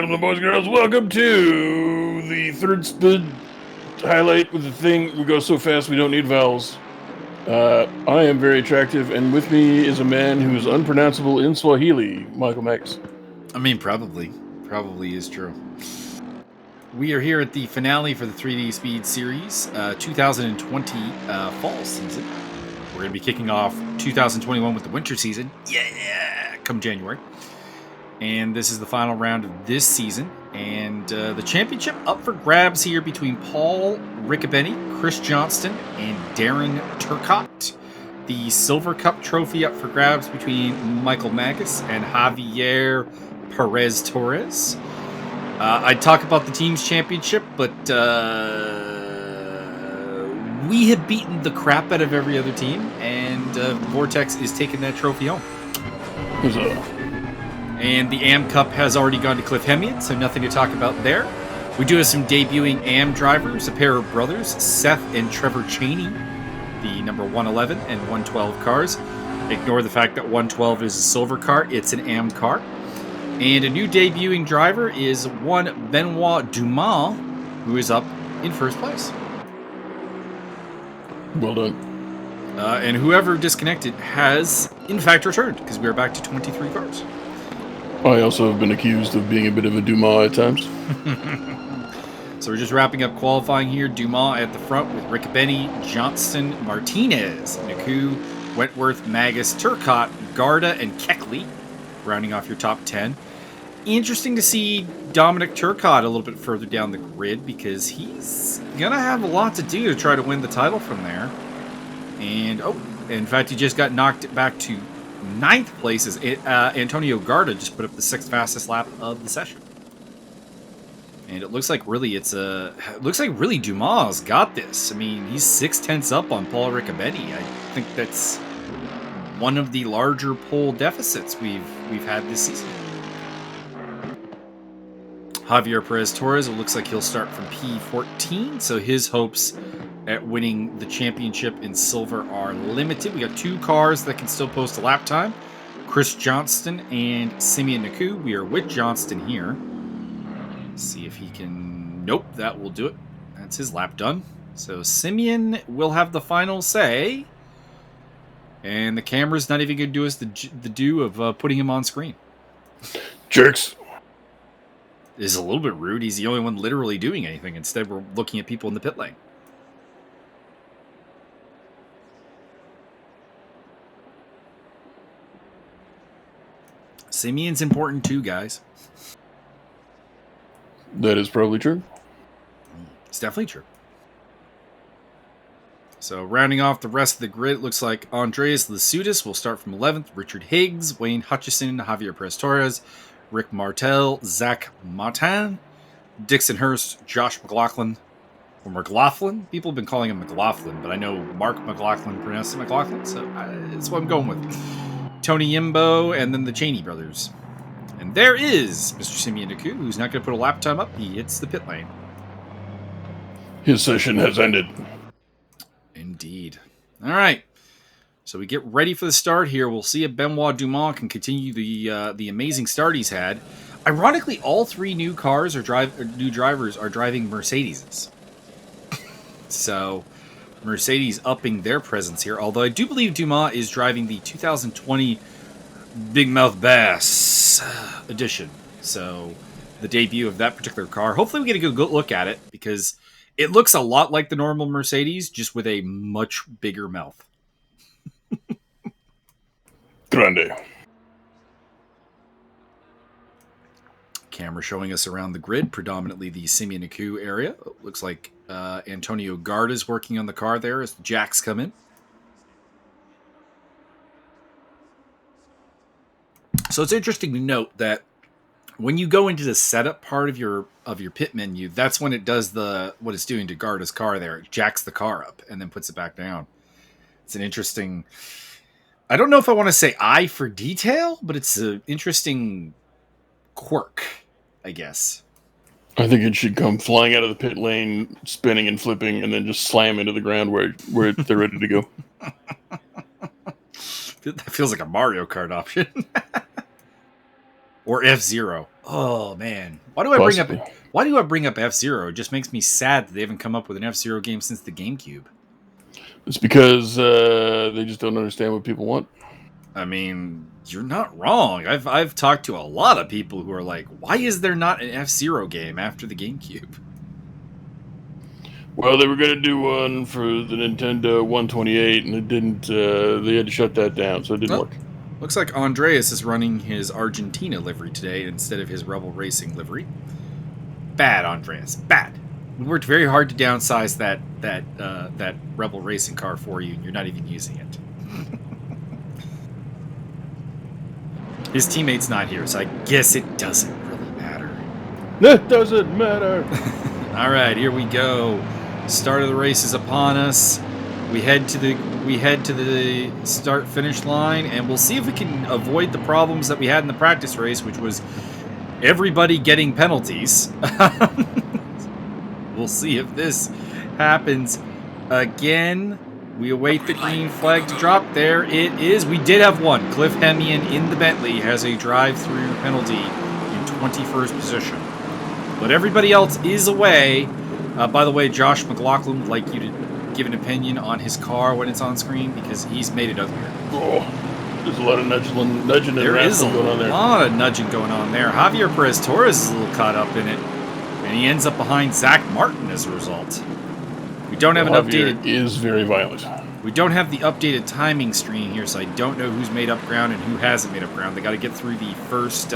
gentlemen, boys and girls, welcome to the third spin highlight with the thing. We go so fast we don't need vowels. I am very attractive, and with me is a man who is unpronounceable in Swahili, Michael Magas. I mean, probably is true. We are here at the finale for the 3D Speed Series 2020 fall season. We're going to be kicking off 2021 with the winter season. Yeah, come January. And this is the final round of this season. And the championship up for grabs here between Paul Riccobene, Chris Johnston, and Darren Turcotte. The Silver Cup trophy up for grabs between Michael Magas and Javier Perez Torres. I'd talk about the team's championship, but we have beaten the crap out of every other team, and Vortex is taking that trophy home. And the AM Cup has already gone to Cliff Hemian, so nothing to talk about there. We do have some debuting AM drivers, a pair of brothers, Seth and Trevor Cheney, the number 111 and 112 cars. Ignore the fact that 112 is a silver car, it's an AM car. And a new debuting driver is one Benoit Dumas, who is up in first place. Well done. And whoever disconnected has, in fact, returned, because we are back to 23 cars. I also have been accused of being a bit of a Dumas at times. So we're just wrapping up qualifying here. Dumas at the front with Riccobene, Johnston, Martinez, Naku, Wentworth, Magas, Turcotte, Garda, and Keckley, rounding off your top 10. Interesting to see Dominic Turcotte a little bit further down the grid, because he's going to have a lot to do to try to win the title from there. And, in fact, he just got knocked back to 9th place as Antonio Garda just put up the 6th fastest lap of the session. And it looks like really Dumas got this. I mean, he's 6/10 up on Paul Riccobene. I think that's one of the larger pole deficits we've had this season. Javier Perez Torres, it looks like he'll start from P14, so his hopes at winning the championship in silver are limited. We got 2 cars that can still post a lap time. Chris Johnston and Simeon Naku. We are with Johnston here. Let's see if he can... Nope, that will do it. That's his lap done. So Simeon will have the final say. And the camera's not even going to do us the do of putting him on screen. Jerks. This is a little bit rude. He's the only one literally doing anything. Instead, we're looking at people in the pit lane. Simeon's important too, guys. That is probably true. It's definitely true. So rounding off the rest of the grid, it looks like Andreas Lasudis will start from 11th, Richard Higgs, Wayne Hutchison, Javier Perez Torres, Rick Martel, Zach Martin, Dixon Hurst, Josh McLaughlin, or McLaughlin. People have been calling him McLaughlin, but I know Mark McLaughlin pronounced it McLaughlin, so that's what I'm going with. Tony Yimbo, and then the Cheney brothers. And there is Mr. Simeon Naku, who's not going to put a lap time up. He hits the pit lane. His session has ended. Indeed. All right. So we get ready for the start here. We'll see if Benoit Dumas can continue the amazing start he's had. Ironically, all 3 new cars new drivers are driving Mercedeses. So Mercedes upping their presence here. Although I do believe Dumas is driving the 2020 Big Mouth Bass edition. So the debut of that particular car. Hopefully we get a good look at it, because it looks a lot like the normal Mercedes, just with a much bigger mouth. Grande. Camera showing us around the grid, predominantly the Simeon Naku area. It looks like Antonio Garda is working on the car there as the jacks come in. So it's interesting to note that when you go into the setup part of your pit menu, that's when it does what it's doing to Garda's car there. It jacks the car up and then puts it back down. It's an interesting... I don't know if I want to say eye for detail, but it's an interesting quirk, I guess. I think it should come flying out of the pit lane, spinning and flipping, and then just slam into the ground where they're ready to go. That feels like a Mario Kart option. Or F-Zero. Oh man, why do I Possibly. bring up F-Zero? It just makes me sad that they haven't come up with an F-Zero game since the GameCube. It's because they just don't understand what people want. I mean, you're not wrong. I've talked to a lot of people who are like, why is there not an F-Zero game after the GameCube? Well, they were going to do one for the Nintendo 128, and it didn't. They had to shut that down, so it didn't work. Looks like Andreas is running his Argentina livery today instead of his Rebel Racing livery. Bad, Andreas. Bad. We worked very hard to downsize that Rebel Racing car for you, and you're not even using it. His teammate's not here, so I guess it doesn't really matter. That doesn't matter. All right, here we go. Start of the race is upon us. We head to the start finish line, and we'll see if we can avoid the problems that we had in the practice race, which was everybody getting penalties. We'll see if this happens again. We await the green flag to drop. There it is. We did have one. Cliff Hemian in the Bentley has a drive-through penalty in 21st position. But everybody else is away. By the way, Josh McLaughlin would like you to give an opinion on his car when it's on screen because he's made it uglier. Oh, there's a lot of nudging and There is a going on there. lot of nudging going on there. Javier Perez Torres is a little caught up in it, and he ends up behind Zach Martin as a result. We don't have an updated. Is very violent. We don't have the updated timing screen here, so I don't know who's made up ground and who hasn't made up ground. They got to get through the first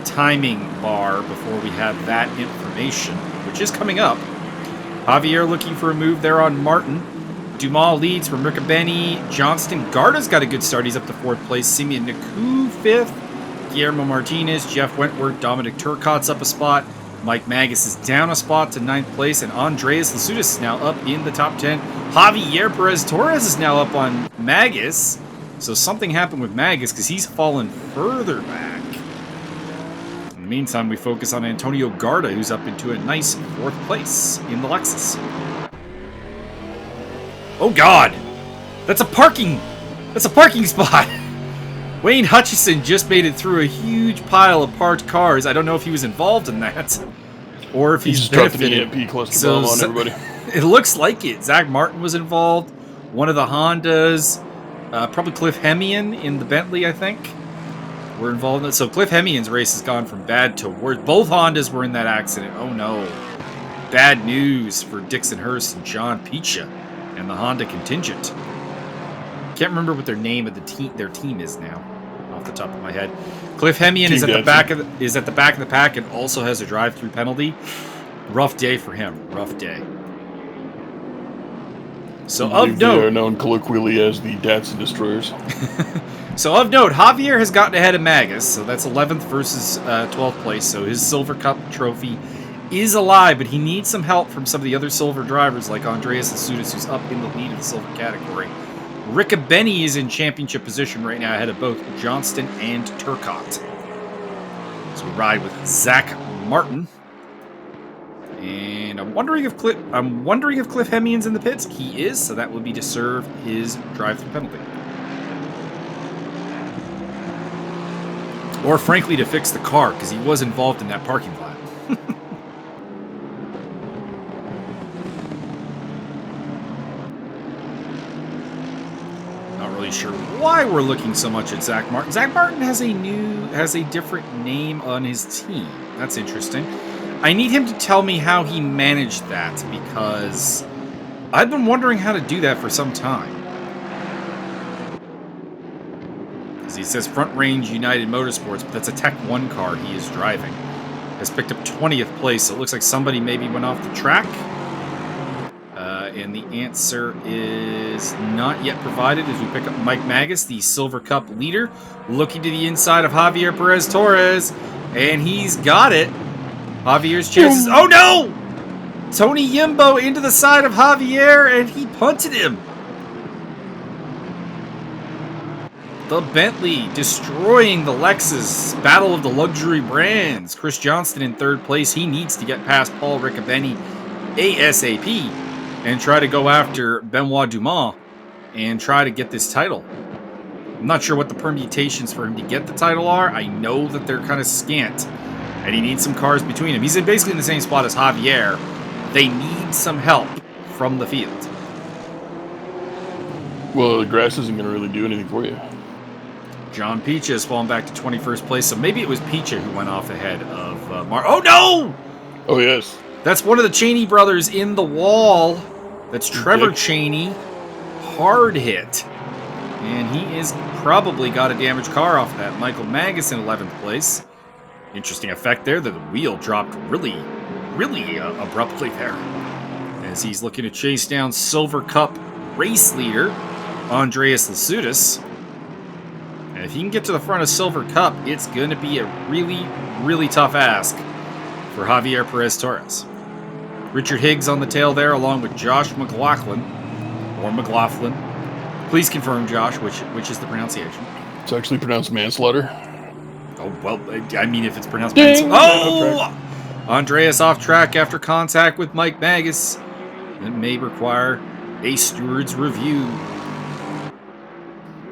timing bar before we have that information, which is coming up. Javier looking for a move there on Martin. Dumas leads from Riccobene. Johnston. Garda's got a good start. He's up to 4th place. Simeon Naku 5th. Guillermo Martinez. Jeff Wentworth. Dominic Turcotte's up a spot. Mike Magas is down a spot to 9th place. And Andreas Lasudas is now up in the top 10. Javier Perez Torres is now up on Magas. So something happened with Magas because he's fallen further back. In the meantime, we focus on Antonio Garda, who's up into a nice 4th place in the Lexus. Oh God, that's a parking spot. Wayne Hutchison just made it through a huge pile of parked cars. I don't know if he was involved in that or if he's dropping the benefited. EMP cluster bomb on everybody. It looks like it. Zach Martin was involved. One of the Hondas, probably Cliff Hemian in the Bentley, I think, were involved in it. So Cliff Hemian's race has gone from bad to worse. Both Hondas were in that accident. Oh no. Bad news for Dixon Hurst and John Picha and the Honda contingent. Can't remember what their name of their team is now, off the top of my head. Cliff Hemian is at the back of the pack and also has a drive-through penalty. Rough day for him. Rough day. So of note, they are known colloquially as the Datsun Destroyers. So of note, Javier has gotten ahead of Magas, so that's 11th versus 12th place. So his Silver Cup trophy is alive, but he needs some help from some of the other silver drivers like Andreas Lasudas, who's up in the lead of the silver category. Riccobene is in championship position right now ahead of both Johnston and Turcotte. So we ride with Zach Martin. And I'm wondering if Cliff Hemian's in the pits. He is, so that would be to serve his drive-through penalty. Or frankly to fix the car, because he was involved in that parking lot. Sure why we're looking so much at Zach Martin. Zach Martin has a different name on his team. That's interesting. I need him to tell me how he managed that because I've been wondering how to do that for some time. Because he says Front Range United Motorsports, but that's a Tech 1 car he is driving. Has picked up 20th place, so it looks like somebody maybe went off the track. And the answer is not yet provided as we pick up Mike Magas, the Silver Cup leader, looking to the inside of Javier Perez Torres, and he's got it. Javier's chances. Oh no! Tony Yimbo into the side of Javier, and he punted him. The Bentley destroying the Lexus. Battle of the luxury brands. Chris Johnston in 3rd place. He needs to get past Paul Riccobene ASAP. And try to go after Benoit Dumas and try to get this title. I'm not sure what the permutations for him to get the title are. I know that they're kind of scant, and he needs some cars between him. He's basically in the same spot as Javier. They need some help from the field. Well, the grass isn't going to really do anything for you. John Piquet has fallen back to 21st place, so maybe it was Piquet who went off ahead of Oh, no! Oh, yes. That's one of the Cheney brothers in the wall. That's Trevor Cheney. Hard hit. And he is probably got a damaged car off of that. Michael Magas in 11th place. Interesting effect there that the wheel dropped really abruptly there. As he's looking to chase down Silver Cup race leader, Andreas Lasudis. And if he can get to the front of Silver Cup, it's going to be a really tough ask for Javier Perez Torres. Richard Higgs on the tail there, along with Josh McLaughlin, or McLaughlin. Please confirm, Josh, which is the pronunciation. It's actually pronounced manslaughter. Oh, well, I mean, if it's pronounced manslaughter. Oh! Andreas off track after contact with Mike Magas. It may require a steward's review.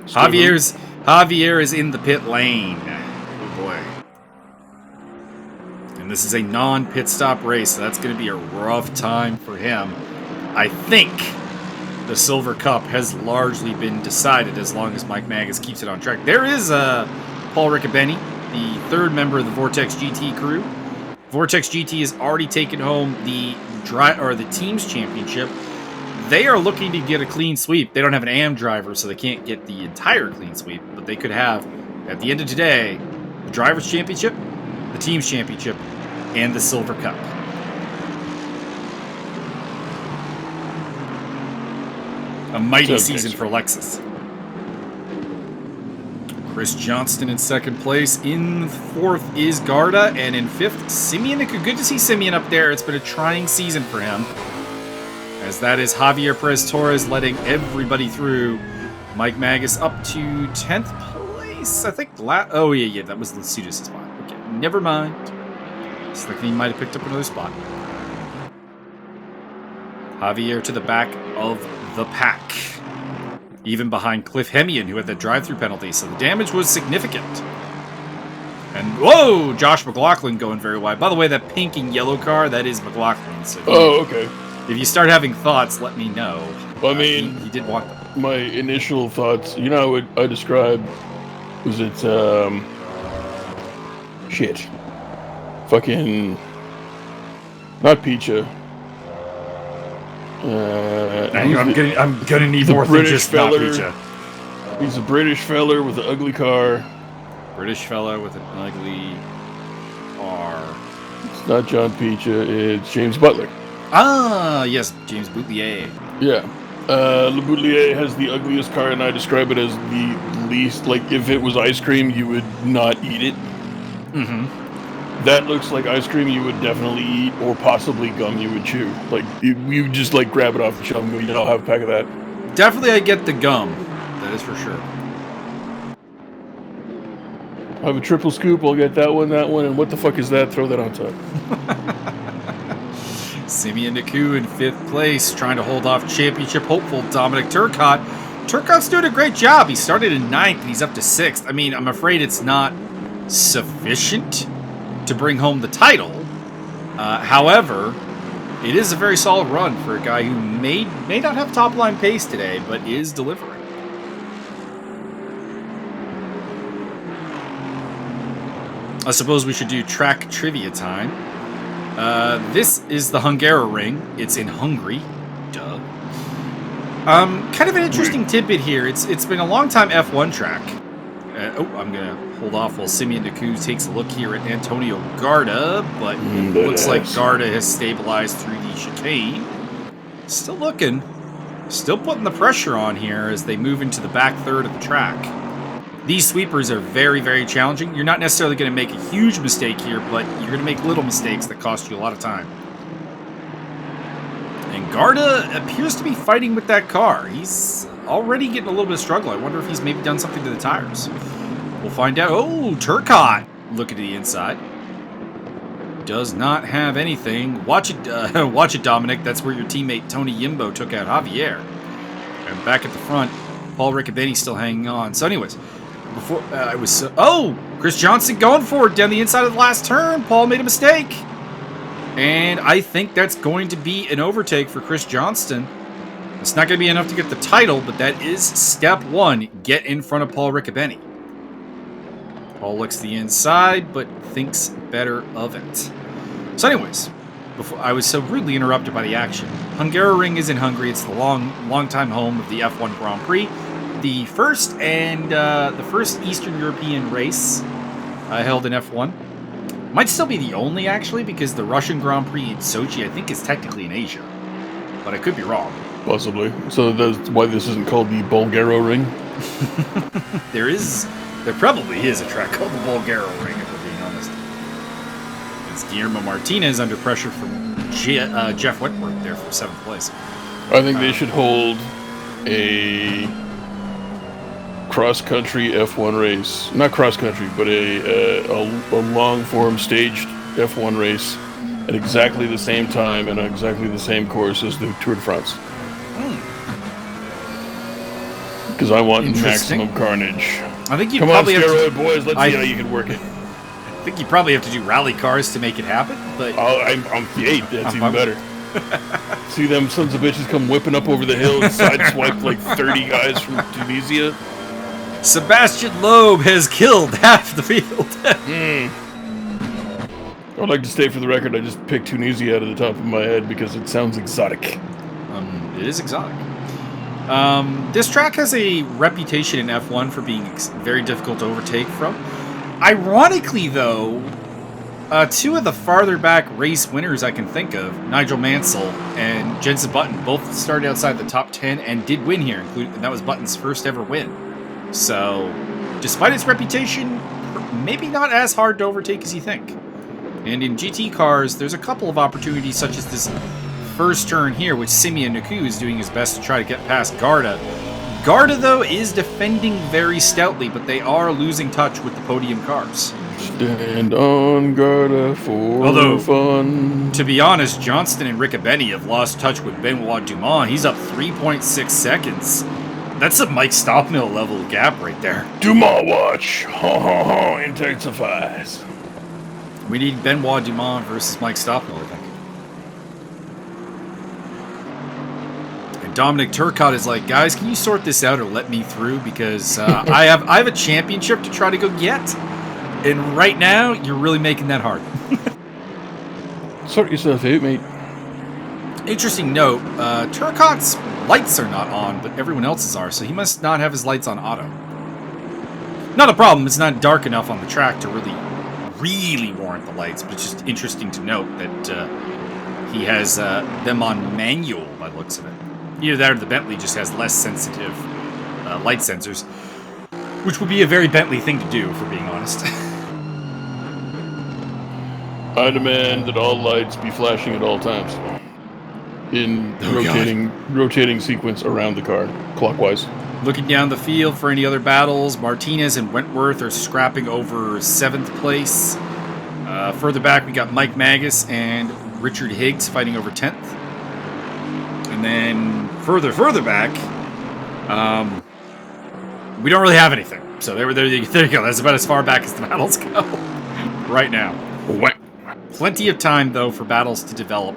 Javier is in the pit lane. Oh boy. And this is a non-pit stop race, so that's going to be a rough time for him. I think the Silver Cup has largely been decided as long as Mike Magas keeps it on track. There is Paul Riccobene, the third member of the Vortex GT crew. Vortex GT has already taken home the team's championship. They are looking to get a clean sweep. They don't have an AM driver, so they can't get the entire clean sweep, but they could have, at the end of today, the Drivers' Championship, the Team's Championship, and the Silver Cup. A mighty season for Lexus. Chris Johnston in second place. In fourth is Garda, and in fifth, Simeon. Good to see Simeon up there. It's been a trying season for him. As that is Javier Perez Torres letting everybody through. Mike Magas up to 10th place, I think. Oh, yeah, that was Lasudis' spot. Okay, never mind. It's like he might have picked up another spot. Javier to the back of the pack. Even behind Cliff Hemian, who had that drive-through penalty, so the damage was significant. And, whoa, Josh McLaughlin going very wide. By the way, that pink and yellow car, that is McLaughlin. So okay. If you start having thoughts, let me know. Well, I mean, he did want them. My initial thoughts, you know what I described? Was it, shit. Fucking, not Picha. I'm gonna need more than just not Picha. He's a British feller with an ugly car. British fella with an ugly car. It's not John Picha, it's James Butler. Ah, yes, James Boutelier. Yeah. Le Boutelier has the ugliest car, and I describe it as the least, like, if it was ice cream, you would not eat it. Mm-hmm. That looks like ice cream you would definitely eat, or possibly gum you would chew. Like, you just, like, grab it off the shelf and go, you know, I'll have a pack of that. Definitely I get the gum. That is for sure. I have a triple scoop, I'll get that one, and what the fuck is that? Throw that on top. Simeon Naku in fifth place, trying to hold off championship hopeful Dominic Turcotte. Turcotte's doing a great job. He started in ninth, and he's up to sixth. I mean, I'm afraid it's not sufficient to bring home the title. However, it is a very solid run for a guy who may not have top-line pace today, but is delivering. I suppose we should do track trivia time. This is the Hungaroring. It's in Hungary. Duh. Kind of an interesting tidbit here. It's been a long time F1 track. I'm going to hold off while Simeon Naku takes a look here at Antonio Garda, but it looks like Garda has stabilized through the chicane. Still looking. Still putting the pressure on here as they move into the back third of the track. These sweepers are very, very challenging. You're not necessarily going to make a huge mistake here, but you're going to make little mistakes that cost you a lot of time. And Garda appears to be fighting with that car. He's already getting a little bit of struggle. I wonder if he's maybe done something to the tires. We'll find out. Oh, Turcotte looking to the inside. Does not have anything. Watch it, Dominic. That's where your teammate Tony Yimbo took out Javier. And back at the front, Paul Riccobene still hanging on. So anyways, before I was... Chris Johnson going for it down the inside of the last turn. Paul made a mistake. And I think that's going to be an overtake for Chris Johnston. It's not going to be enough to get the title, but that is step one. Get in front of Paul Riccobene. Paul looks the inside, but thinks better of it. So anyways, before I was so rudely interrupted by the action. Hungaroring is in Hungary. It's the long-time home of the F1 Grand Prix. The first Eastern European race held in F1. Might still be the only, actually, because the Russian Grand Prix in Sochi, I think, is technically in Asia. But I could be wrong. Possibly. So that's why this isn't called the Bulgaroring? There probably is a track called the Bulgaroring, if we're being honest. It's Guillermo Martinez under pressure from Jeff Wentworth there for 7th place. I think they should hold a cross-country F1 race. Not cross-country, but a long-form staged F1 race at exactly the same time and on exactly the same course as the Tour de France. Because I want maximum carnage. I think you Come probably on, have steroid to, boys, let's see how you can work it. I think you probably have to do rally cars to make it happen, but... I'm that's even better. See them sons of bitches come whipping up over the hill and sideswipe like 30 guys from Tunisia. Sebastian Loeb has killed half the field. I'd like to state for the record, I just picked Tunisia out of the top of my head because it sounds exotic. It is exotic. This track has a reputation in F1 for being very difficult to overtake from. Ironically, though, two of the farther back race winners I can think of, Nigel Mansell and Jenson Button, both started outside the top 10 and did win here, and that was Button's first ever win. So, despite its reputation, maybe not as hard to overtake as you think. And in GT cars, there's a couple of opportunities, such as this first turn here, which Simeon Naku is doing his best to try to get past Garda. Garda, though, is defending very stoutly, but they are losing touch with the podium cars. Stand on Garda for fun. To be honest, Johnston and Riccobene have lost touch with Benoit Dumont. He's up 3.6 seconds. That's a Mike Stockmill level gap right there. Dumont watch. Ha ha ha intensifies. We need Benoit Dumont versus Mike Stockmill, I think. And Dominic Turcotte is like, guys, can you sort this out or let me through? Because I have a championship to try to go get. And right now, you're really making that hard. Sort yourself out, mate. Interesting note, Turcotte's lights are not on, but everyone else's are, so he must not have his lights on auto. Not a problem, it's not dark enough on the track to really warrant the lights, but it's just interesting to note that he has them on manual by the looks of it. Either that or the Bentley just has less sensitive light sensors, which would be a very Bentley thing to do, if we're being honest. I demand that all lights be flashing at all times. In rotating sequence around the car, clockwise. Looking down the field for any other battles, Martinez and Wentworth are scrapping over 7th place. Further back, we got Mike Magas and Richard Higgs fighting over 10th. And then further back, we don't really have anything. So there you go. That's about as far back as the battles go right now. Plenty of time, though, for battles to develop.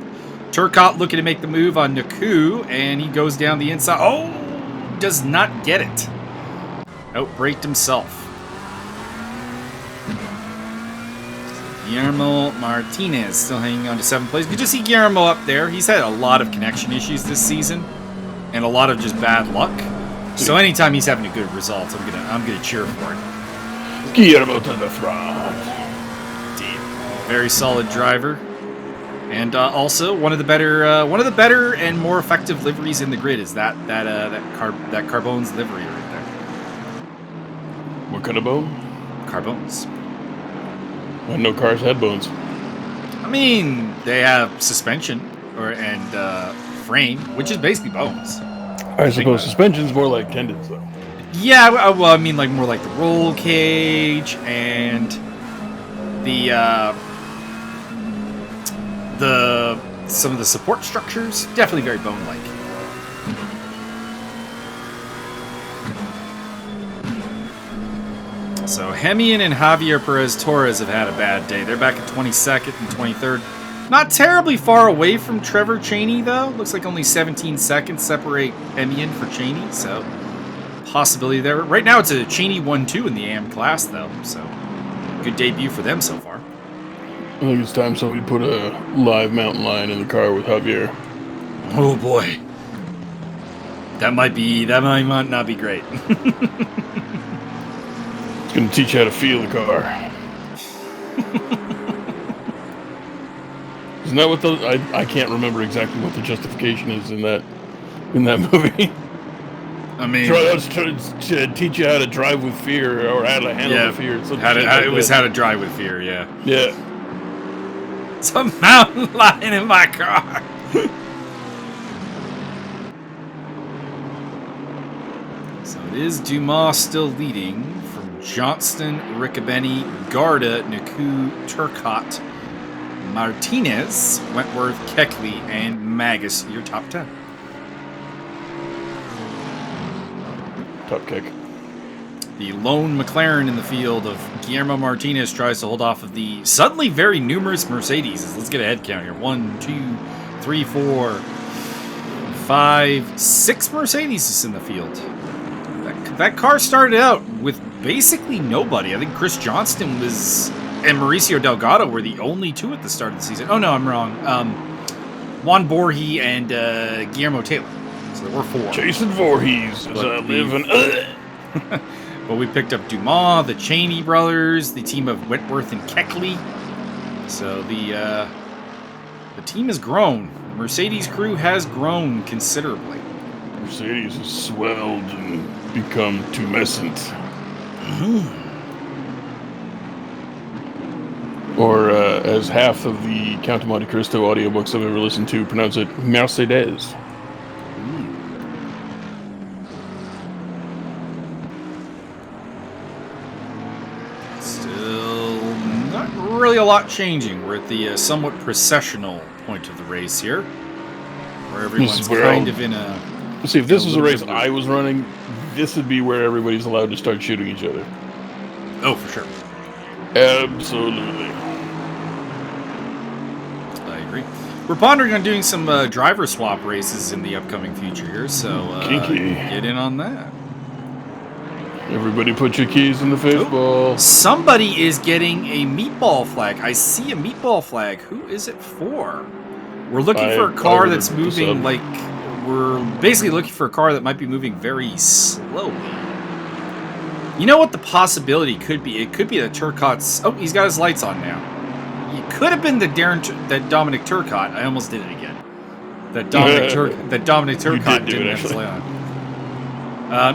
Turcotte looking to make the move on Naku, and he goes down the inside. Oh, does not get it. Outbraked himself. Guillermo Martinez still hanging on to 7th place. Good to see Guillermo up there. He's had a lot of connection issues this season, and a lot of just bad luck. So anytime he's having a good result, I'm gonna cheer for it. Guillermo to the front. Very solid driver, and also one of the better and more effective liveries in the grid is that Carbone's livery right there. What kind of bone? Carbones. I know cars had bones. I mean, they have suspension and frame, which is basically bones. I suppose suspension's more like tendons, though. Yeah, well, I mean, like more like the roll cage and some of the support structures, definitely very bone-like. So Hemian and Javier Perez Torres have had a bad day. They're back at 22nd and 23rd. Not terribly far away from Trevor Chaney, though. Looks like only 17 seconds separate Hemian for Chaney, so possibility there. Right now it's a Chaney 1-2 in the AM class, though, so good debut for them so far. I think it's time somebody put a live mountain lion in the car with Javier. Oh boy. That might not be great. It's going to teach you how to feel the car. Isn't that what I can't remember exactly what the justification is in that movie. I mean, it's to teach you how to drive with fear or how to handle the fear. It was how to drive with fear, yeah. Yeah. Some mountain lion in my car. So it is Dumas still leading from Johnston, Riccobene, Garda, Naku, Turcotte, Martinez, Wentworth, Keckley, and Magas, your top 10. Top kick. The lone McLaren in the field of Guillermo Martinez tries to hold off of the suddenly very numerous Mercedes. Let's get a head count here. 1, 2, 3, 4, 5, 6 Mercedes is in the field. That car started out with basically nobody. I think Chris Johnston and Mauricio Delgado were the only two at the start of the season. Oh, no, I'm wrong. Juan Borges and Guillermo Taylor. So there were 4. Jason Voorhees, as I live in... But we picked up Dumas, the Chaney brothers, the team of Wentworth and Keckley. So the team has grown. The Mercedes crew has grown considerably. Mercedes has swelled and become tumescent. Or, as half of the Count of Monte Cristo audiobooks I've ever listened to pronounce it, Mercedes. Still not really a lot changing. We're at the somewhat processional point of the race here, where everyone's kind of in a... See, if this was a race I was running, this would be where everybody's allowed to start shooting each other. Oh, for sure. Absolutely. I agree. We're pondering on doing some driver swap races in the upcoming future here, so get in on that. Everybody put your keys in the fishbowl. Somebody is getting a meatball flag. I see a meatball flag. Who is it for? We're looking for a car that's moving like... We're basically looking for a car that might be moving very slowly. You know what the possibility could be? It could be the Turcotte's... Oh, he's got his lights on now. It could have been that Dominic Turcotte. I almost did it again. That Dominic Turcotte didn't have his light on.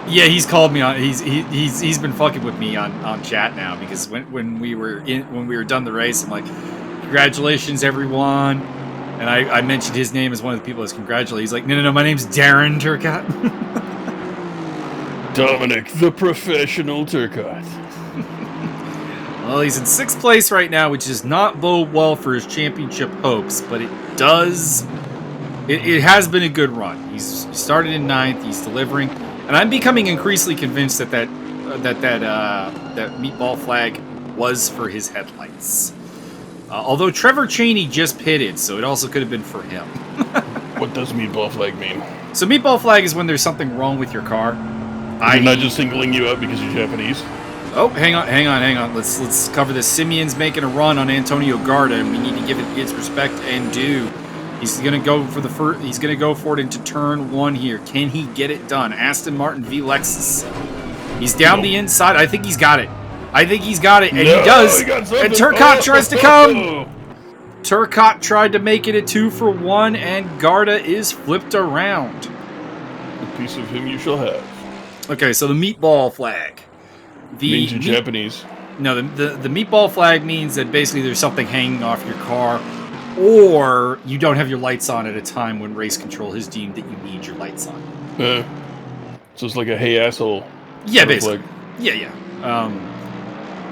Yeah, he's called me on. He's been fucking with me on chat now because when we were done the race, I'm like, congratulations everyone. And I mentioned his name as one of the people that's congratulated. He's like, no, my name's Darren Turcotte. Dominic, the professional Turcotte. Well, he's in 6th place right now, which does not bode well for his championship hopes, but it does. It has been a good run. He's started in 9th. He's delivering, and I'm becoming increasingly convinced that meatball flag was for his headlights. Although Trevor Chaney just pitted, so it also could have been for him. What does meatball flag mean? So meatball flag is when there's something wrong with your car. I'm not just singling you out because you're Japanese. Oh, hang on. Let's cover this. Simeon's making a run on Antonio Garda, and we need to give it its respect and due. He's gonna go for He's gonna go for it into turn 1 here. Can he get it done? Aston Martin v Lexus. He's down the inside. I think he's got it. And he does. And Turcotte tries to come. Turcotte tried to make it a 2-for-1, and Garda is flipped around. A piece of him you shall have. Okay, so the meatball flag. Means you're Japanese. No, the meatball flag means that basically there's something hanging off your car, or you don't have your lights on at a time when race control has deemed that you need your lights on. So it's like a hey asshole. Yeah, basically. Yeah.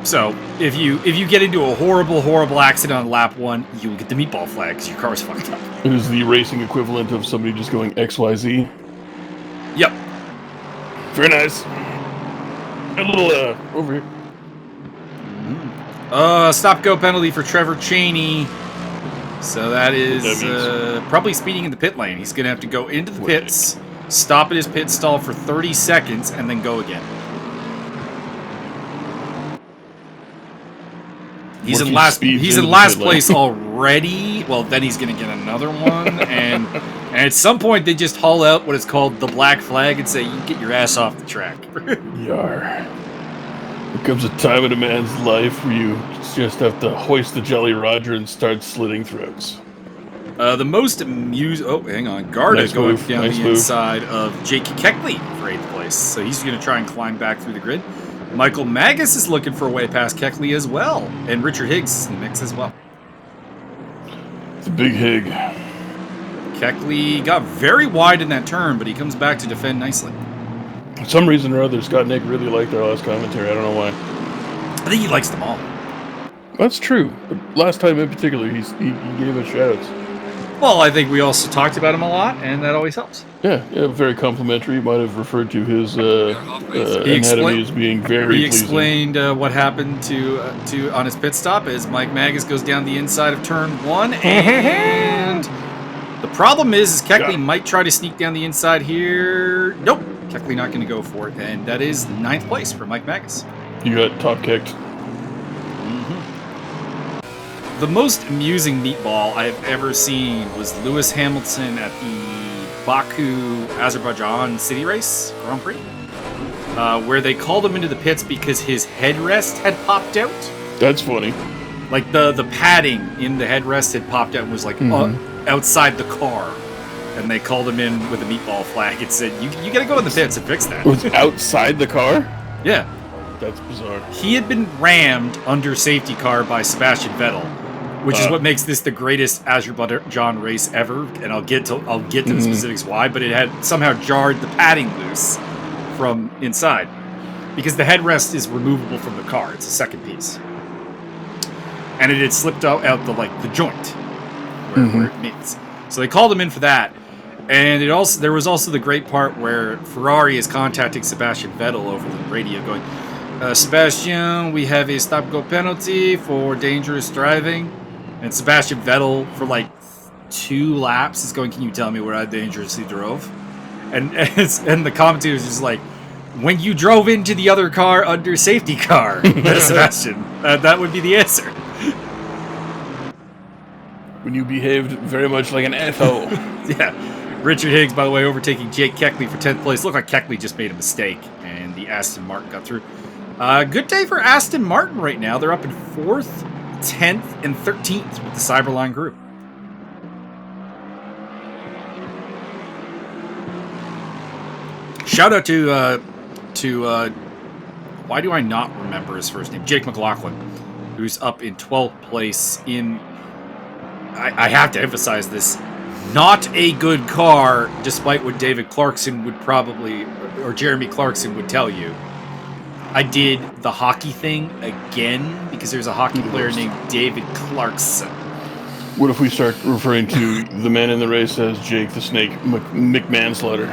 So if you get into a horrible accident on lap 1, you will get the meatball flag because your car's fucked up. It is the racing equivalent of somebody just going XYZ. Yep. Very nice. A little over here. Stop-go penalty for Trevor Cheney. So that is probably speeding in the pit lane. He's going to have to go into the pits, stop at his pit stall for 30 seconds, and then go again. He's in last place already. Well, then he's going to get another one. and at some point, they just haul out what is called the black flag and say, you get your ass off the track. Yar. There comes a time in a man's life where you just have to hoist the Jolly Roger and start slitting throats. The most amusing... Oh, hang on. Garda going down the inside of Jake Keckley for 8th place. So he's going to try and climb back through the grid. Michael Magas is looking for a way past Keckley as well. And Richard Higgs is in the mix as well. It's a big Hig. Keckley got very wide in that turn, but he comes back to defend nicely. For some reason or other, Scott Nick really liked our last commentary. I don't know why. I think he likes them all. That's true. But last time in particular, he gave us shouts. Well, I think we also talked about him a lot, and that always helps. Yeah, very complimentary. He might have referred to his anatomy as being very He explained what happened to on his pit stop as Mike Magas goes down the inside of turn 1, and the problem is Keckley might try to sneak down the inside here. Nope, Keckley not going to go for it, and that is 9th place for Mike Magas. You got top kicked. The most amusing meatball I have ever seen was Lewis Hamilton at the Baku, Azerbaijan City Race Grand Prix, where they called him into the pits because his headrest had popped out. That's funny. Like the padding in the headrest had popped out and was like outside the car. And they called him in with a meatball flag and said, you gotta go in the pits and fix that. It was outside the car? Yeah. That's bizarre. He had been rammed under safety car by Sebastian Vettel, which is what makes this the greatest Azerbaijan race ever, and I'll get to the specifics why, but it had somehow jarred the padding loose from inside because the headrest is removable from the car. It's a second piece, and it had slipped out the joint where it meets. So they called him in for that, and there was also the great part where Ferrari is contacting Sebastian Vettel over the radio, going, "Sebastian, we have a stop-go penalty for dangerous driving." And Sebastian Vettel, for like 2 laps, is going, "Can you tell me where I dangerously drove?" And the commentator's just like, "When you drove into the other car under safety car, Sebastian, that would be the answer." When you behaved very much like an asshole. Yeah. Richard Higgs, by the way, overtaking Jake Keckley for 10th place. Looked like Keckley just made a mistake, and the Aston Martin got through. Good day for Aston Martin right now. They're up in 4th, 10th, and 13th with the Cyberline group. Shout out to why do I not remember his first name? Jake McLaughlin, who's up in 12th place in, I have to emphasize this, not a good car, despite what David Clarkson would probably, or Jeremy Clarkson would tell you. I did the hockey thing again because there's a hockey player named David Clarkson. What if we start referring to the man in the race as Jake the Snake McManslaughter?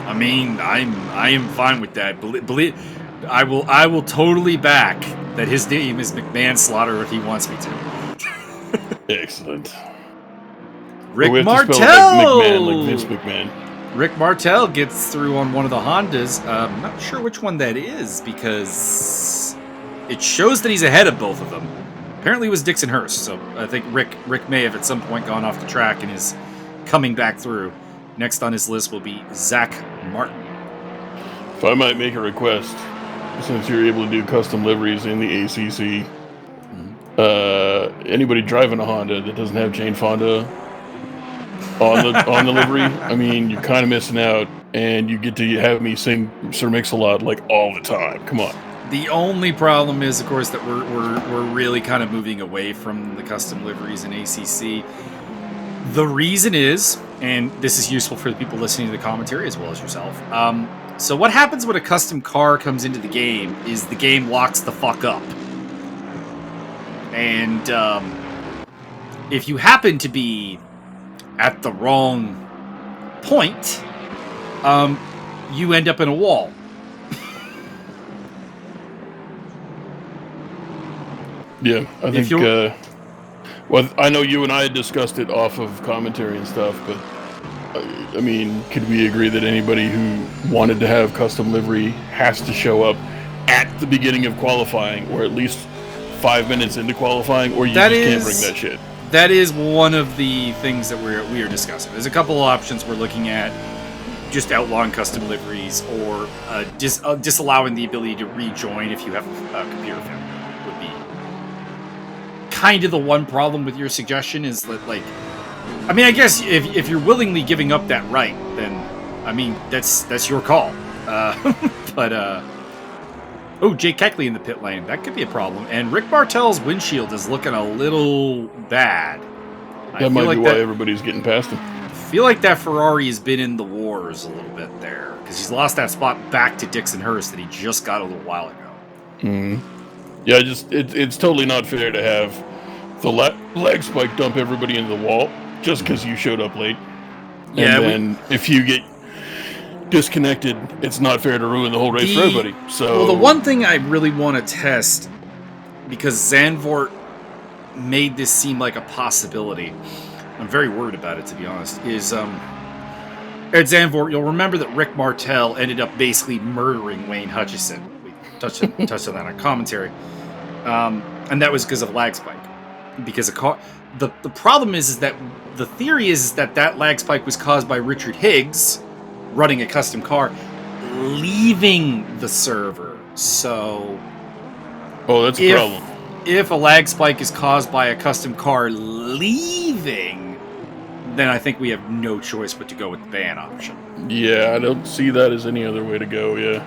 I mean, I am fine with that. Believe I will totally back that his name is McManslaughter if he wants me to. Excellent. Rick Martel! Like McMahon, like Vince McMahon. Rick Martel gets through on one of the Hondas. I'm not sure which one that is because it shows that he's ahead of both of them. Apparently it was Dixon Hurst, so I think Rick may have at some point gone off the track and is coming back through. Next on his list will be Zach Martin. If I might make a request, since you're able to do custom liveries in the ACC, anybody driving a Honda that doesn't have Jane Fonda on the livery, I mean, you're kind of missing out, and you get to have me sing Sir Mix-a-Lot like all the time. Come on. The only problem is, of course, that we're really kind of moving away from the custom liveries in ACC. The reason is, and this is useful for the people listening to the commentary as well as yourself. So what happens when a custom car comes into the game is the game locks the fuck up. And if you happen to be at the wrong point, you end up in a wall. Yeah, I If think. Well, I know you and I had discussed it off of commentary and stuff, but I mean, could we agree that anybody who wanted to have custom livery has to show up at the beginning of qualifying, or at least 5 minutes into qualifying, or you That just can't is- bring that shit? That is one of the things that we are discussing. There's a couple of options we're looking at, just outlawing custom liveries or disallowing the ability to rejoin if you have a computer failure would be kind of the one problem with your suggestion. Is that, like, I mean, I guess if you're willingly giving up that right, then I mean that's your call. But oh, Jake Keckley in the pit lane, that could be a problem. And Rick Martel's windshield is looking a little bad. That might be why everybody's getting past him. I feel like that Ferrari has been in the wars a little bit there, because he's lost that spot back to Dixon Hurst that he just got a little while ago. Yeah, it's totally not fair to have the lag spike dump everybody into the wall just because you showed up late. Yeah, and then if you get disconnected, it's not fair to ruin the whole race for everybody. So, well, the one thing I really want to test, because Zandvoort made this seem like a possibility, I'm very worried about it, to be honest, is at Zandvoort, you'll remember that Rick Martel ended up basically murdering Wayne Hutchison. We touched on that on commentary. And that was because of lag spike. Because the problem is that the theory is that lag spike was caused by Richard Higgs running a custom car, leaving the server. So, that's a problem. If a lag spike is caused by a custom car leaving, then I think we have no choice but to go with the ban option. Yeah, I don't see that as any other way to go, yeah.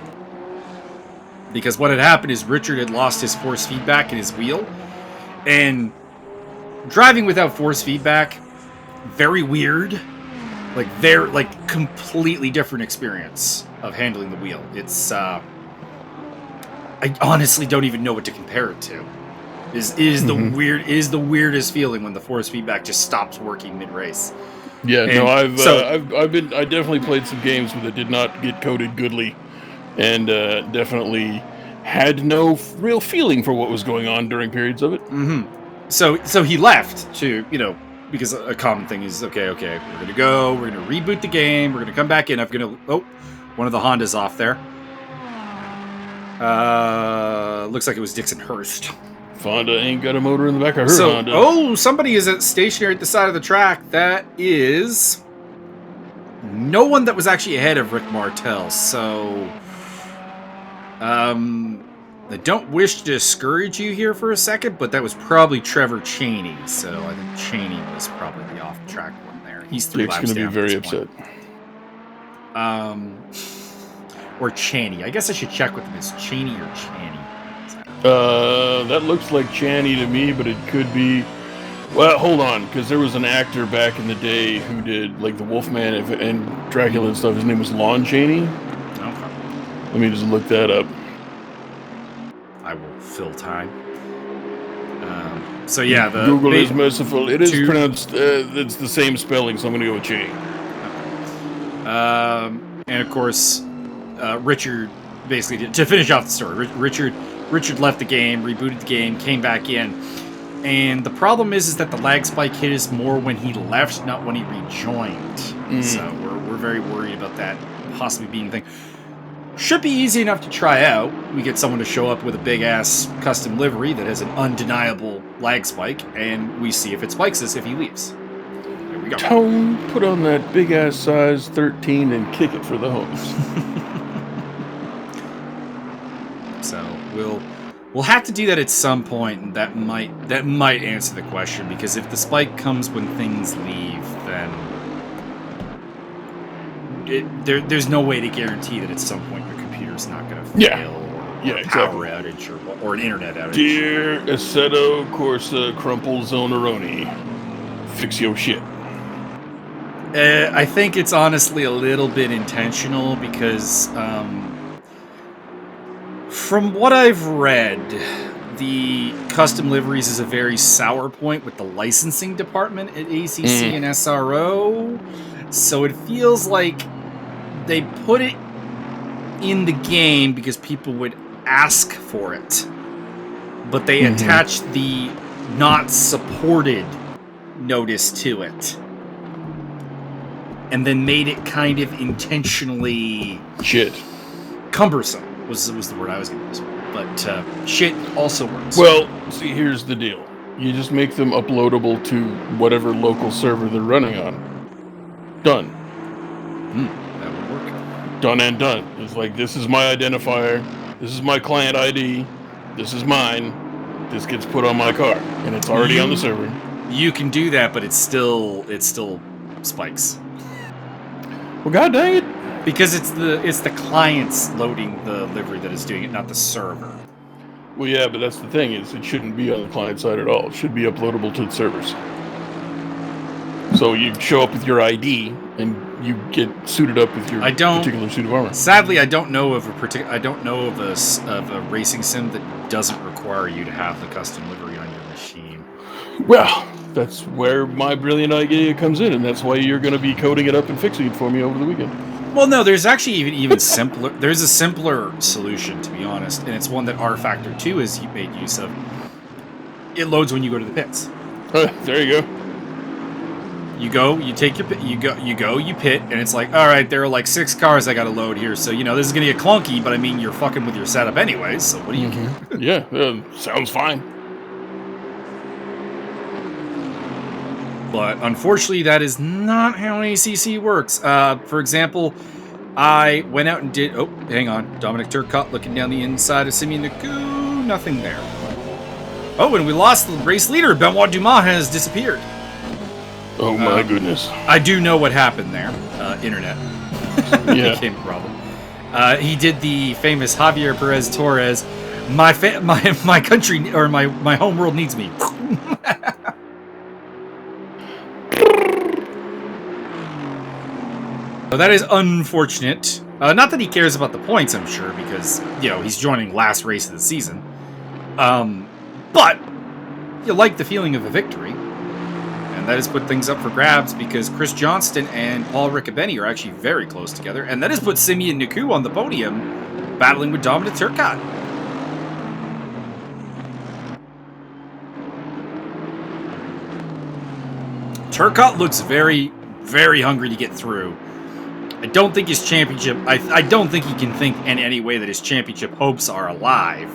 Because what had happened is Richard had lost his force feedback in his wheel, and driving without force feedback, very weird. Like completely different experience of handling the wheel. It's I honestly don't even know what to compare it to. Is the weirdest feeling when the force feedback just stops working mid race. Yeah, and I definitely played some games where it did not get coded goodly, and definitely had no real feeling for what was going on during periods of it. Mm-hmm. So he left to, because a common thing is, okay, we're gonna go, we're gonna reboot the game, we're gonna come back in. One of the Hondas off there. Looks like it was Dixon Hurst. Fonda ain't got a motor in the back of her Honda. Oh, somebody is stationary at the side of the track. That is no one that was actually ahead of Rick Martel. So, I don't wish to discourage you here for a second, but that was probably Trevor Chaney. So I think Chaney was probably the off-track one there. He's 3 laps down. Dick's going to be very upset. Or Chaney. I guess I should check with him. Is Chaney or Chaney? That looks like Chaney to me, but it could be. Well, hold on, because there was an actor back in the day who did like the Wolfman and Dracula and stuff. His name was Lon Chaney. Okay. Let me just look that up. I will fill time. So yeah, Google is merciful. It is pronounced. It's the same spelling, so I'm going to go with Chaney. And of course, Richard basically to finish off the story. Richard left the game, rebooted the game, came back in, and the problem is that the lag spike hit us more when he left, not when he rejoined. So we're very worried about that possibly being a thing. Should be easy enough to try out. We get someone to show up with a big-ass custom livery that has an undeniable lag spike, and we see if it spikes us if he leaves. There we go. Tone, put on that big-ass size 13 and kick it for the homes. So we'll have to do that at some point, and that might answer the question, because if the spike comes when things leave, then there's no way to guarantee that at some point your computer's not going to fail, or a power outage, or an internet outage. Dear Assetto Corsa Crumple Zonaroni, fix your shit. I think it's honestly a little bit intentional, because from what I've read, the custom liveries is a very sour point with the licensing department at ACC and SRO. So it feels like they put it in the game because people would ask for it. but they attached the not supported notice to it. And then made it kind of intentionally... Shit. Cumbersome was the word I was going to use. But shit also works. Well, see, here's the deal. You just make them uploadable to whatever local server they're running on. Done. That would work. Done and done. It's like, this is my identifier. This is my client ID. This is mine. This gets put on my car. And it's already on the server. You can do that, but it still spikes. Well, god dang it. Because it's the clients loading the livery that is doing it, not the server. Well, yeah, but that's the thing, is it shouldn't be on the client side at all. It should be uploadable to the servers. So you show up with your ID, and you get suited up with your particular suit of armor. Sadly, I don't know of a racing sim that doesn't require you to have the custom livery on your machine. Well, that's where my brilliant idea comes in, and that's why you're going to be coding it up and fixing it for me over the weekend. Well, no, there's actually even simpler. There's a simpler solution, to be honest, and it's one that R Factor 2 has made use of. It loads when you go to the pits. There you go. You go, you take your pit, you pit, and it's like, all right, there are like 6 cars I got to load here, so this is gonna get clunky, but I mean, you're fucking with your setup anyways, so what do you care? Yeah, sounds fine. But unfortunately, that is not how ACC works. For example, I went out and did... Oh, hang on. Dominic Turcotte looking down the inside of Simeon Naku. Nothing there. Oh, and we lost the race leader. Benoit Dumas has disappeared. Oh, my goodness. I do know what happened there. Internet. Yeah. Became a problem. He did the famous Javier Perez Torres. My country, or my home world needs me. So that is unfortunate. Not that he cares about the points, I'm sure, because, he's joining last race of the season. But you like the feeling of a victory. And that has put things up for grabs because Chris Johnston and Paul Riccobene are actually very close together. And that has put Simeon Naku on the podium, battling with Dominic Turcotte. Turcotte looks very, very hungry to get through. I don't think his championship... I don't think he can think in any way that his championship hopes are alive.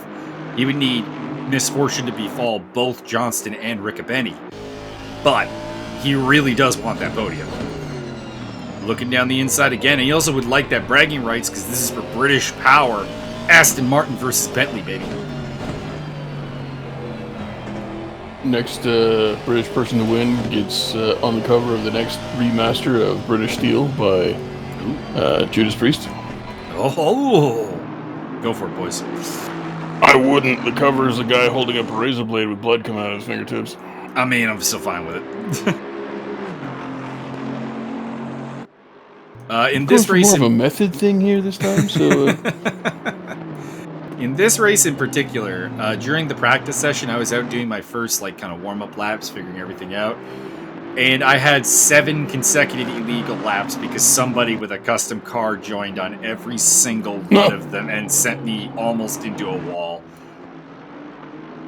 He would need misfortune to befall both Johnston and Riccobene. But he really does want that podium. Looking down the inside again, and he also would like that bragging rights because this is for British power. Aston Martin versus Bentley, baby. Next British person to win gets on the cover of the next remaster of British Steel by Judas Priest. Oh, go for it, boys. I wouldn't. The cover is a guy holding up a razor blade with blood coming out of his fingertips. I mean, I'm still fine with it. In this race, more of a method thing here this time. So, in this race in particular, during the practice session, I was out doing my first kind of warm-up laps, figuring everything out, and I had 7 consecutive illegal laps because somebody with a custom car joined on every single one of them and sent me almost into a wall.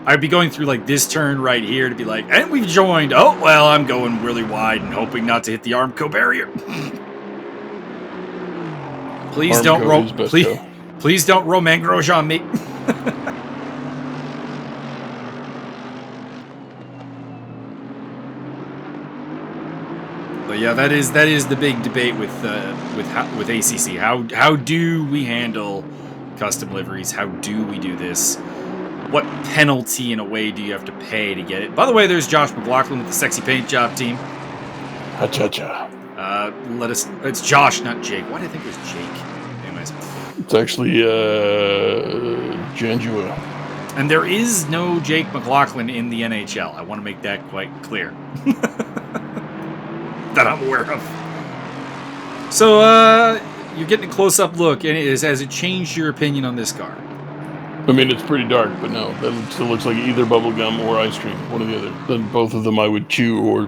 I'd be going through this turn right here to be like, and we've joined. Oh, well, I'm going really wide and hoping not to hit the Armco barrier. Please don't please don't Romain Grosjean me. But yeah, that is the big debate with ACC. How do we handle custom liveries? How do we do this? What penalty, in a way, do you have to pay to get it? By the way, there's Josh McLaughlin with the Sexy Paint Job team. Ha-cha-cha. It's Josh, not Jake. Why did I think it was Jake? Anyways. It's actually Janjua. And there is no Jake McLaughlin in the NHL. I want to make that quite clear. That I'm aware of. So, you're getting a close-up look, and has it changed your opinion on this car? I mean, it's pretty dark, but no, that still looks like either bubblegum or ice cream, one or the other. Then both of them I would chew or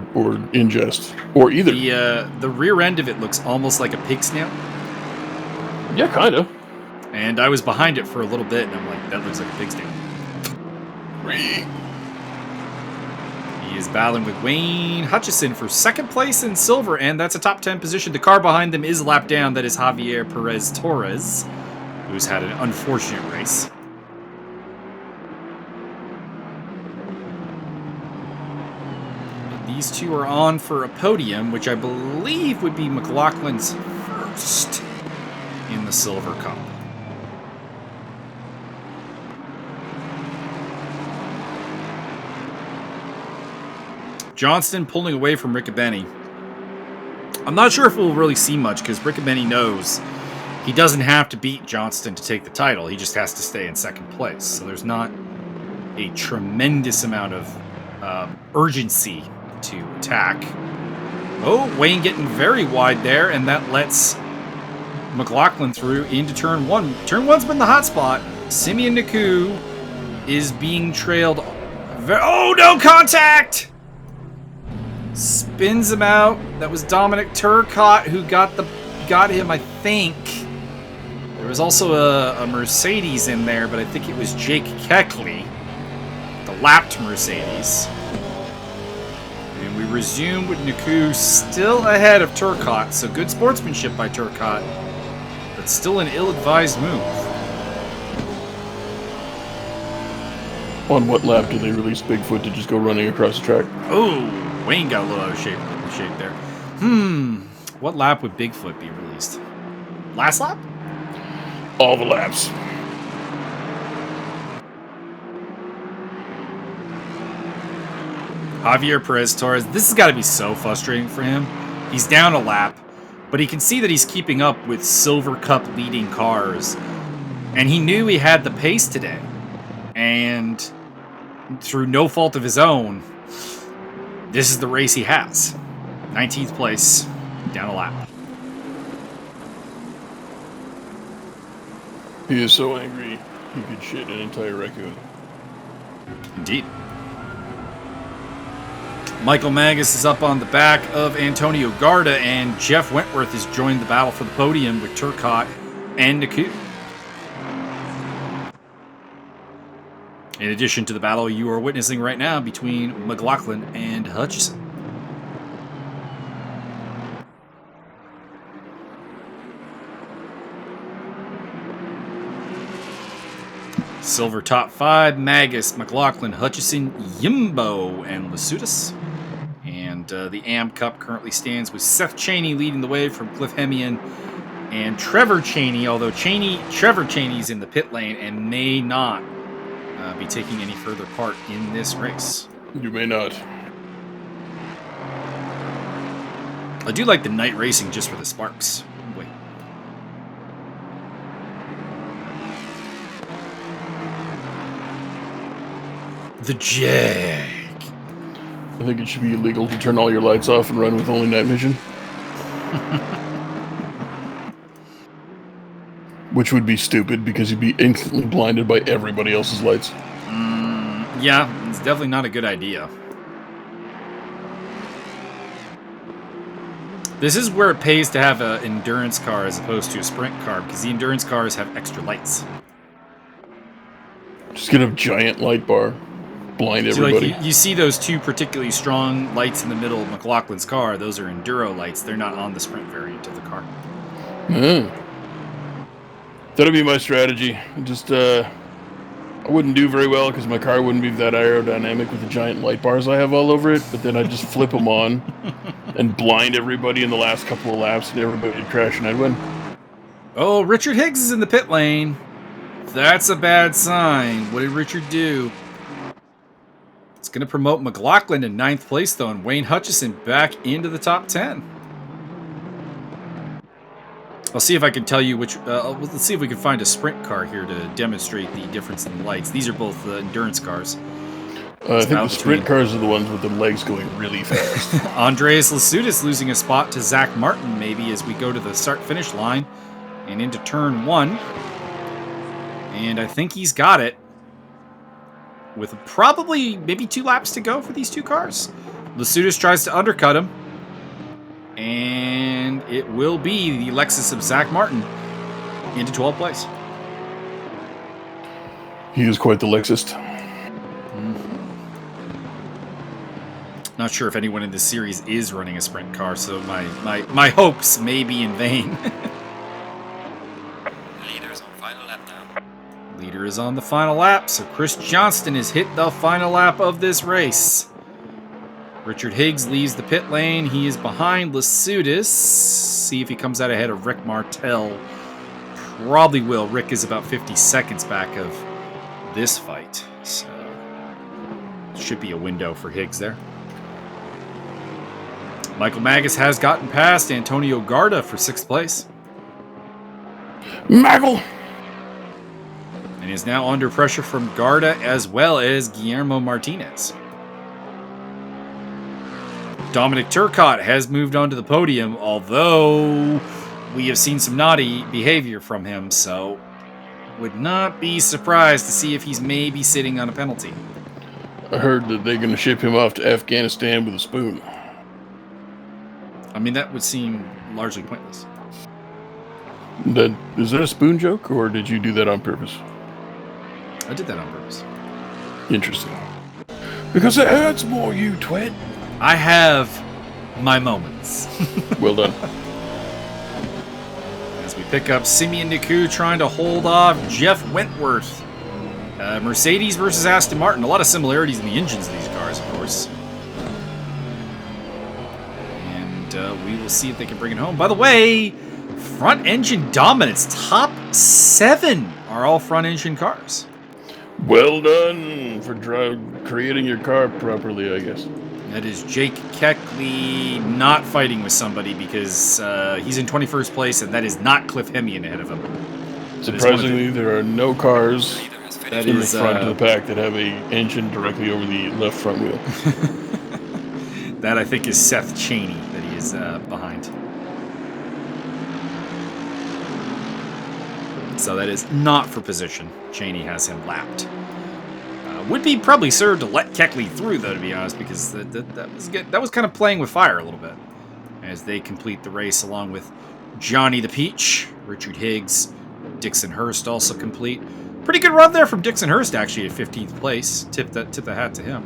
ingest, or either. The rear end of it looks almost like a pig snout. Yeah, kind of. And I was behind it for a little bit, and I'm like, that looks like a pig snout. He He is battling with Wayne Hutchison for second place in silver, and that's a top 10 position. The car behind them is a lap down. That is Javier Perez Torres, who's had an unfortunate race. These two are on for a podium, which I believe would be McLaughlin's first in the Silver Cup. Johnston pulling away from Riccobene. I'm not sure if we'll really see much because Riccobene knows he doesn't have to beat Johnston to take the title. He just has to stay in second place. So there's not a tremendous amount of urgency to attack. Oh, Wayne getting very wide there, and that lets McLaughlin through into turn one. Turn one's been the hot spot. Simeon Naku is being trailed. Oh, no contact! Spins him out. That was Dominic Turcotte who got him, I think. There was also a Mercedes in there, but I think it was Jake Keckley, the lapped Mercedes. And we resume with Naku still ahead of Turcotte, so good sportsmanship by Turcotte, but still an ill-advised move. On what lap did they release Bigfoot to just go running across the track? Oh, Wayne got a little out of shape there. What lap would Bigfoot be released? Last lap? All the laps. Javier Perez Torres, this has got to be so frustrating for him. He's down a lap, but he can see that he's keeping up with Silver Cup leading cars. And he knew he had the pace today. And through no fault of his own, this is the race he has. 19th place, down a lap. He is so angry, he could shit an entire raccoon. Indeed. Michael Magas is up on the back of Antonio Garda, and Jeff Wentworth has joined the battle for the podium with Turcotte and Naku. In addition to the battle you are witnessing right now between McLaughlin and Hutchison. Silver top five, Magas, McLaughlin, Hutchison, Yimbo, and Lasutis. And the AM Cup currently stands with Seth Chaney leading the way from Cliff Hemian and Trevor Chaney, although Trevor Chaney's in the pit lane and may not be taking any further part in this race. You may not. I do like the night racing just for the sparks. Wait. The Jag. I think it should be illegal to turn all your lights off and run with only night vision. Which would be stupid because you'd be instantly blinded by everybody else's lights. Yeah, it's definitely not a good idea. This is where it pays to have an endurance car as opposed to a sprint car, because the endurance cars have extra lights. Just get a giant light bar. Blind So everybody. like you see those two particularly strong lights in the middle of McLaughlin's car. Those are enduro lights. They're not on the sprint variant of the car. That'd be my strategy. Just, I wouldn't do very well because my car wouldn't be that aerodynamic with the giant light bars I have all over it, but then I'd just flip them on and blind everybody in the last couple of laps and everybody would crash and I'd win. Oh, Richard Higgs is in the pit lane. That's a bad sign. What did Richard do? It's going to promote McLaughlin in 9th place, though, and Wayne Hutchison back into the top 10. I'll see if I can tell you which... let's see if we can find a sprint car here to demonstrate the difference in the lights. These are both endurance cars. I think the sprint cars are the ones with the legs going really fast. Andreas Lasutis losing a spot to Zach Martin, maybe, as we go to the start-finish line and into turn one. And I think he's got it. With probably maybe 2 laps to go for these two cars. Lasutis tries to undercut him. And it will be the Lexus of Zach Martin into 12th place. He is quite the Lexus. Not sure if anyone in this series is running a sprint car, so my hopes may be in vain. Leaders on final lap now. Leader is on the final lap, so Chris Johnston has hit the final lap of this race. Richard Higgs leaves the pit lane. He is behind Lasudis. See if he comes out ahead of Rick Martel. Probably will. Rick is about 50 seconds back of this fight, so should be a window for Higgs there. Michael Magas has gotten past Antonio Garda for 6th place. Michael! And is now under pressure from Garda as well as Guillermo Martinez. Dominic Turcotte has moved on to the podium, although we have seen some naughty behavior from him, so would not be surprised to see if he's maybe sitting on a penalty. I heard that they're going to ship him off to Afghanistan with a spoon. I mean, that would seem largely pointless. Is that a spoon joke, or did you do that on purpose? I did that on purpose. Interesting. Because it hurts more, you twit. I have my moments. Well done. As we pick up Simeon Niku trying to hold off Jeff Wentworth. Mercedes versus Aston Martin. A lot of similarities in the engines of these cars, of course. And we will see if they can bring it home. By the way, front engine dominance. Top 7 are all front engine cars. Well done for creating your car properly, I guess. That is Jake Keckley not fighting with somebody because he's in 21st place, and that is not Cliff Hemian ahead of him. Surprisingly, there are no cars That in the is front of the pack that have a engine directly over the left front wheel. that I think is Seth Chaney that he is behind. So that is not for position. Chaney has him lapped. Would be probably served to let Keckley through, though, to be honest, because that was kind of playing with fire a little bit as they complete the race along with Johnny the Peach, Richard Higgs, Dixon Hurst also complete. Pretty good run there from Dixon Hurst, actually, at 15th place. Tip the hat to him.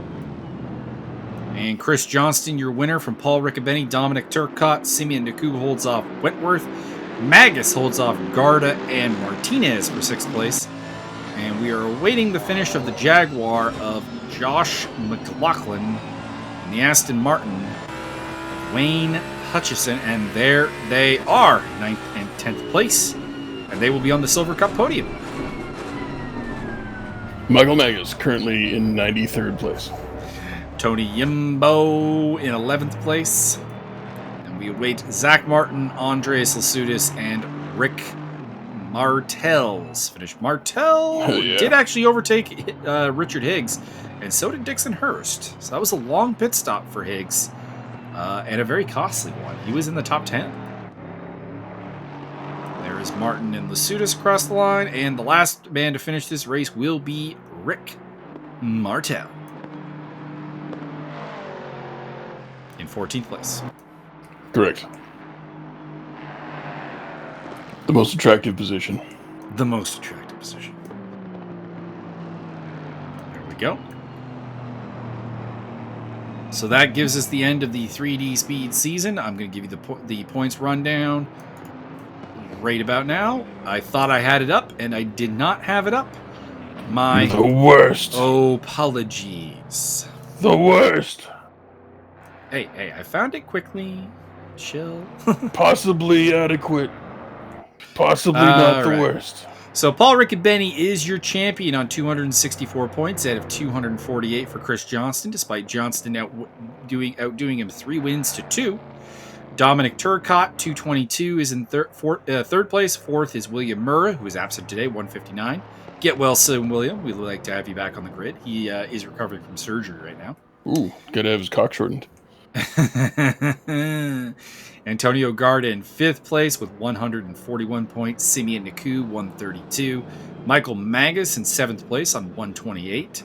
And Chris Johnston, your winner from Paul Riccobene, Dominic Turcotte, Simeon Niku holds off Wentworth, Magas holds off Garda and Martinez for 6th place. And we are awaiting the finish of the Jaguar of Josh McLaughlin and the Aston Martin of Wayne Hutchison. And there they are, 9th and 10th place. And they will be on the Silver Cup podium. Michael Magas currently in 93rd place. Tony Yimbo in 11th place. And we await Zach Martin, Andreas Lasudis, and Rick Martel's finish. Martel did actually overtake Richard Higgs, and so did Dixon Hurst. So that was a long pit stop for Higgs, and a very costly one. He was in the top 10. There is Martin and Lasudis across the line, and the last man to finish this race will be Rick Martel in 14th place. Correct. The most attractive position. The most attractive position. There we go. So that gives us the end of the 3D Speed season. I'm going to give you the points rundown right about now. I thought I had it up, and I did not have it up. My The worst. apologies. The worst. Hey, I found it quickly. Chill. Possibly adequate. Possibly not the right. worst. So Paul Riccobene is your champion on 264 points out of 248 for Chris Johnston, despite Johnston outdoing him 3 wins to 2. Dominic Turcotte, 222, is in third place. 4th is William Murrah, who is absent today, 159. Get well soon, William. We'd like to have you back on the grid. He is recovering from surgery right now. Ooh, gotta have his cock shortened. Antonio Garda in 5th place with 141 points. Simeon Niku, 132. Michael Magas in 7th place on 128.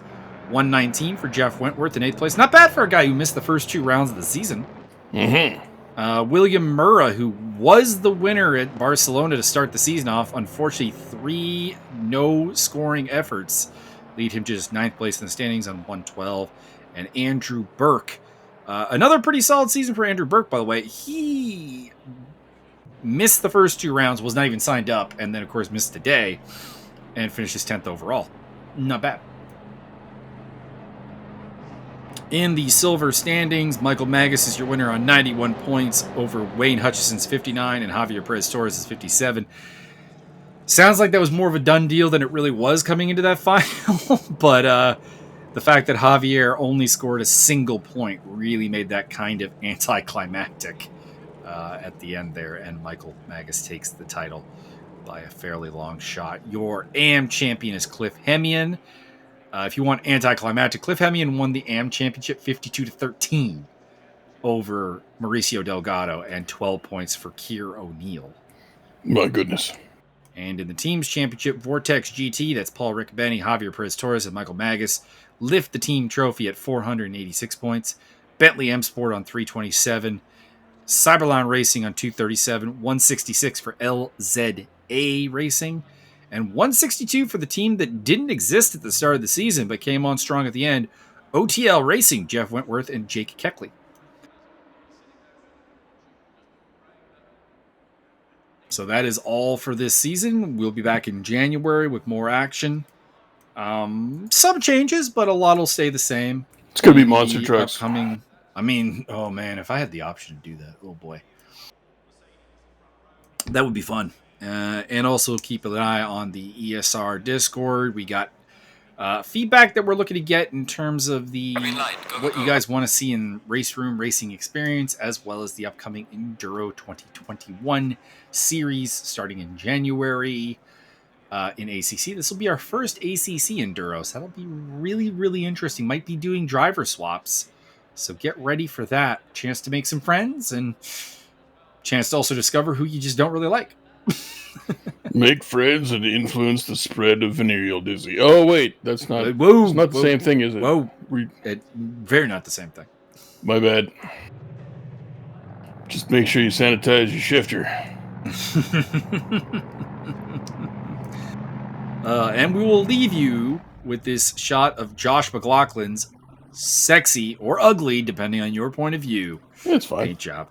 119 for Jeff Wentworth in 8th place. Not bad for a guy who missed the first 2 rounds of the season. William Murrah, who was the winner at Barcelona to start the season off, unfortunately 3 no-scoring efforts lead him to just 9th place in the standings on 112. And Andrew Burke Another pretty solid season for Andrew Burke, by the way. He missed the first 2 rounds, was not even signed up, and then, of course, missed today and finishes 10th overall. Not bad. In the silver standings, Michael Magas is your winner on 91 points over Wayne Hutchison's 59 and Javier Perez Torres' 57. Sounds like that was more of a done deal than it really was coming into that final, but the fact that Javier only scored a single point really made that kind of anticlimactic at the end there, and Michael Magas takes the title by a fairly long shot. Your AM champion is Cliff Hemian. If you want anticlimactic, Cliff Hemian won the AM championship 52-13 over Mauricio Delgado and 12 points for Keir O'Neill. My goodness. And in the team's championship, Vortex GT, that's Paul Riccobene, Javier Perez Torres, and Michael Magas, lift the team trophy at 486 points. Bentley M Sport on 327. Cyberline Racing on 237. 166 for LZA Racing. And 162 for the team that didn't exist at the start of the season but came on strong at the end. OTL Racing, Jeff Wentworth and Jake Keckley. So that is all for this season. We'll be back in January with more action. Some changes, but a lot will stay the same. It's going to be monster trucks. Upcoming, I mean, oh man, if I had the option to do that, oh boy. That would be fun. And also keep an eye on the ESR Discord. We got feedback that we're looking to get in terms of the what you guys want to see in Race Room Racing Experience, as well as the upcoming Enduro 2021 series starting in January in ACC. This will be our first ACC Enduro, so that'll be really, really interesting. Might be doing driver swaps, so get ready for that. Chance to make some friends and chance to also discover who you just don't really like. Make friends and influence the spread of venereal disease. Oh wait, that's not. It's not the same thing, is it? Whoa, very not the same thing. My bad. Just make sure you sanitize your shifter. And we will leave you with this shot of Josh McLaughlin's sexy or ugly, depending on your point of view. It's fine. Paint job.